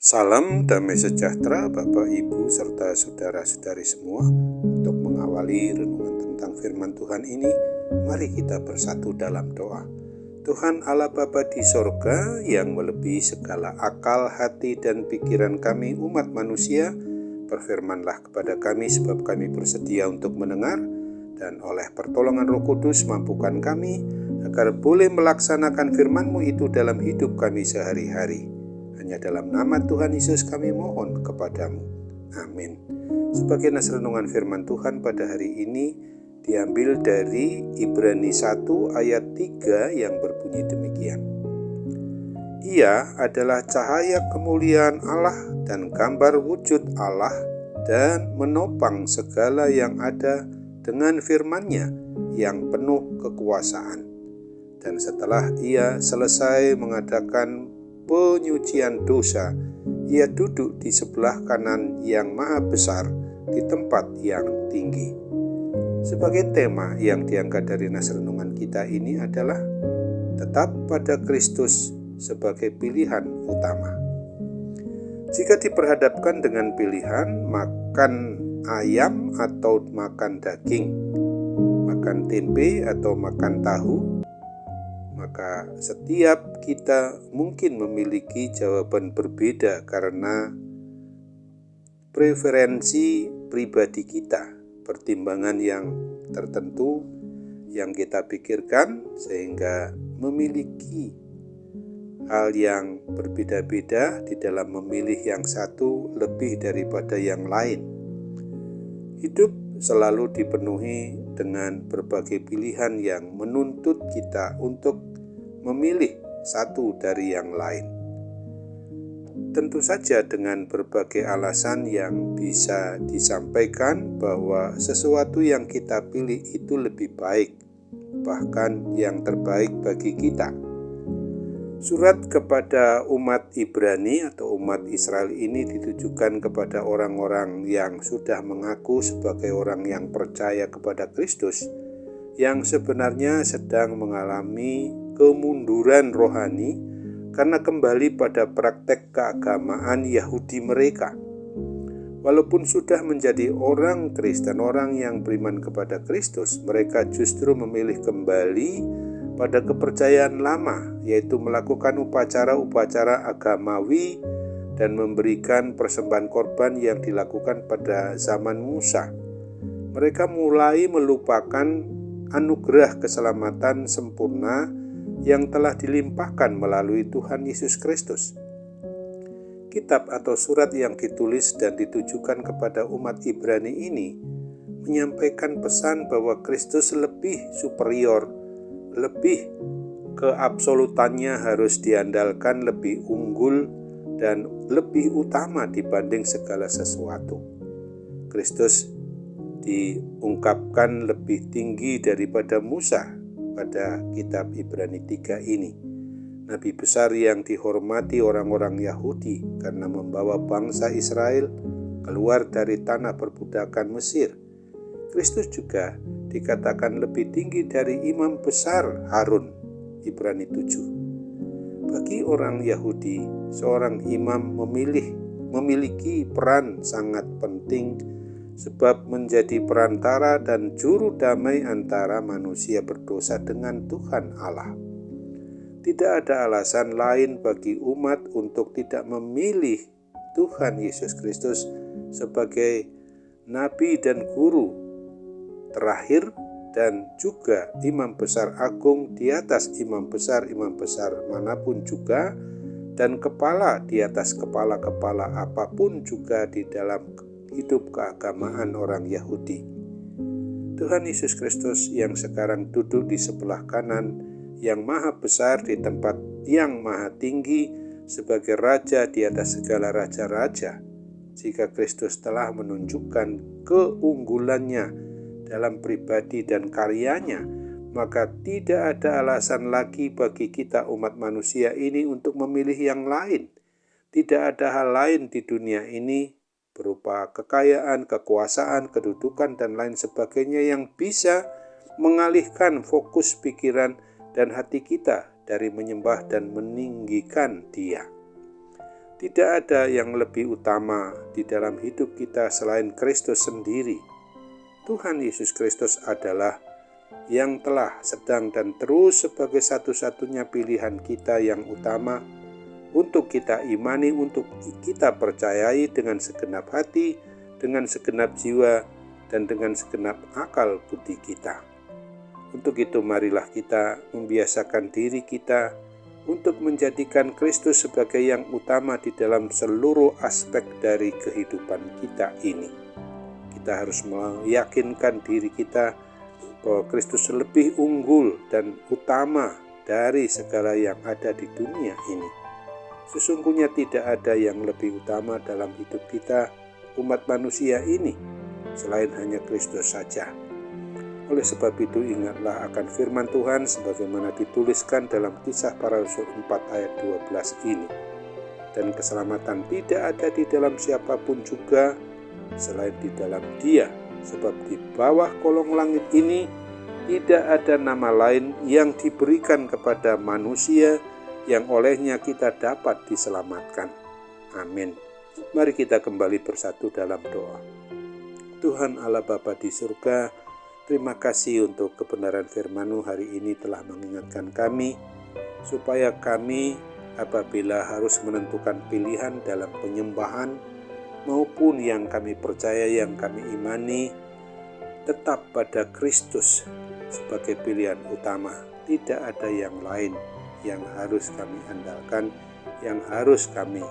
Salam damai sejahtera Bapak Ibu serta saudara-saudari semua. Untuk mengawali renungan tentang firman Tuhan ini, mari kita bersatu dalam doa. Tuhan Allah Bapa di sorga yang melebihi segala akal, hati, dan pikiran kami umat manusia, berfirmanlah kepada kami sebab kami bersedia untuk mendengar, dan oleh pertolongan Roh Kudus mampukan kami agar boleh melaksanakan firman-Mu itu dalam hidup kami sehari-hari. Hanya dalam nama Tuhan Yesus kami mohon kepadamu. Amin. Sebagai nas renungan firman Tuhan pada hari ini diambil dari Ibrani 1 ayat 3 yang berbunyi demikian. Ia adalah cahaya kemuliaan Allah dan gambar wujud Allah dan menopang segala yang ada dengan firman-Nya yang penuh kekuasaan. Dan setelah ia selesai mengadakan penyucian dosa, ia duduk di sebelah kanan yang maha besar di tempat yang tinggi. Sebagai tema yang diangkat dari nas renungan kita ini adalah tetap pada Kristus sebagai pilihan utama. Jika diperhadapkan dengan pilihan makan ayam atau makan daging, makan tempe atau makan tahu, maka setiap kita mungkin memiliki jawaban berbeda karena preferensi pribadi kita, pertimbangan yang tertentu yang kita pikirkan sehingga memiliki hal yang berbeda-beda di dalam memilih yang satu lebih daripada yang lain. Hidup selalu dipenuhi dengan berbagai pilihan yang menuntut kita untuk memilih satu dari yang lain. Tentu saja dengan berbagai alasan yang bisa disampaikan bahwa sesuatu yang kita pilih itu lebih baik, bahkan yang terbaik bagi kita. Surat kepada umat Ibrani atau umat Israel ini ditujukan kepada orang-orang yang sudah mengaku sebagai orang yang percaya kepada Kristus, yang sebenarnya sedang mengalami kemunduran rohani karena kembali pada praktek keagamaan Yahudi mereka. Walaupun sudah menjadi orang Kristen, orang yang beriman kepada Kristus, mereka justru memilih kembali pada kepercayaan lama, yaitu melakukan upacara-upacara agamawi dan memberikan persembahan korban yang dilakukan pada zaman Musa. Mereka mulai melupakan anugerah keselamatan sempurna yang telah dilimpahkan melalui Tuhan Yesus Kristus. Kitab atau surat yang ditulis dan ditujukan kepada umat Ibrani ini menyampaikan pesan bahwa Kristus lebih superior, lebih keabsolutannya harus diandalkan, lebih unggul dan lebih utama dibanding segala sesuatu. Kristus diungkapkan lebih tinggi daripada Musa pada kitab Ibrani 3 ini. Nabi besar yang dihormati orang-orang Yahudi karena membawa bangsa Israel keluar dari tanah perbudakan Mesir. Kristus juga dikatakan lebih tinggi dari imam besar Harun, Ibrani 7. Bagi orang Yahudi, seorang imam memiliki peran sangat penting sebab menjadi perantara dan juru damai antara manusia berdosa dengan Tuhan Allah. Tidak ada alasan lain bagi umat untuk tidak memilih Tuhan Yesus Kristus sebagai nabi dan guru terakhir dan juga imam besar agung di atas imam besar manapun juga, dan kepala di atas kepala-kepala apapun juga di dalam hidup keagamaan orang Yahudi. Tuhan Yesus Kristus yang sekarang duduk di sebelah kanan yang maha besar di tempat yang maha tinggi sebagai raja di atas segala raja-raja. Jika Kristus telah menunjukkan keunggulannya dalam pribadi dan karyanya, maka tidak ada alasan lagi bagi kita umat manusia ini untuk memilih yang lain. Tidak ada hal lain di dunia ini berupa kekayaan, kekuasaan, kedudukan, dan lain sebagainya yang bisa mengalihkan fokus pikiran dan hati kita dari menyembah dan meninggikan Dia. Tidak ada yang lebih utama di dalam hidup kita selain Kristus sendiri. Tuhan Yesus Kristus adalah yang telah, sedang, dan terus sebagai satu-satunya pilihan kita yang utama untuk kita imani, untuk kita percayai dengan segenap hati, dengan segenap jiwa, dan dengan segenap akal budi kita. Untuk itu marilah kita membiasakan diri kita untuk menjadikan Kristus sebagai yang utama di dalam seluruh aspek dari kehidupan kita ini. Kita harus meyakinkan diri kita bahwa Kristus lebih unggul dan utama dari segala yang ada di dunia ini. Sesungguhnya tidak ada yang lebih utama dalam hidup kita, umat manusia ini, selain hanya Kristus saja. Oleh sebab itu ingatlah akan firman Tuhan sebagaimana dituliskan dalam Kisah Para Rasul 4 ayat 12 ini. Dan keselamatan tidak ada di dalam siapapun juga selain di dalam Dia, sebab di bawah kolong langit ini tidak ada nama lain yang diberikan kepada manusia yang olehnya kita dapat diselamatkan. Amin. Mari kita kembali bersatu dalam doa. Tuhan Allah Bapa di surga, terima kasih untuk kebenaran firman-Mu hari ini telah mengingatkan kami, supaya kami apabila harus menentukan pilihan dalam penyembahan, maupun yang kami percaya, yang kami imani, tetap pada Kristus sebagai pilihan utama. Tidak ada yang lain yang harus kami andalkan, yang harus kami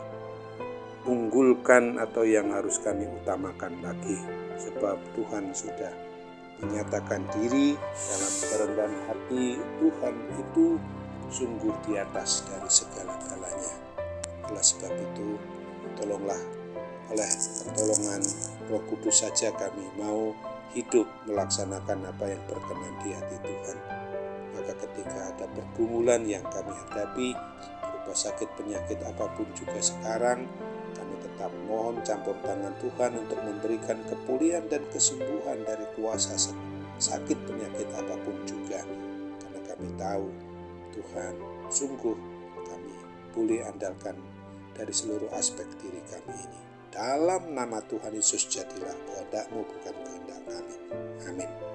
unggulkan, atau yang harus kami utamakan lagi. Sebab Tuhan sudah menyatakan diri dalam kerendahan hati. Tuhan itu sungguh di atas dari segala-galanya. Oleh sebab itu, tolonglah oleh pertolongan Roh Kudus saja kami mau hidup melaksanakan apa yang berkenan di hati Tuhan. Maka ketika ada pergumulan yang kami hadapi, berupa sakit penyakit apapun juga sekarang, kami tetap mohon campur tangan Tuhan untuk memberikan kepulihan dan kesembuhan dari kuasa sakit penyakit apapun juga. Karena kami tahu Tuhan sungguh kami boleh andalkan dari seluruh aspek diri kami ini. Dalam nama Tuhan Yesus jadilah kehendak-Mu bukan kehendak kami. Amin.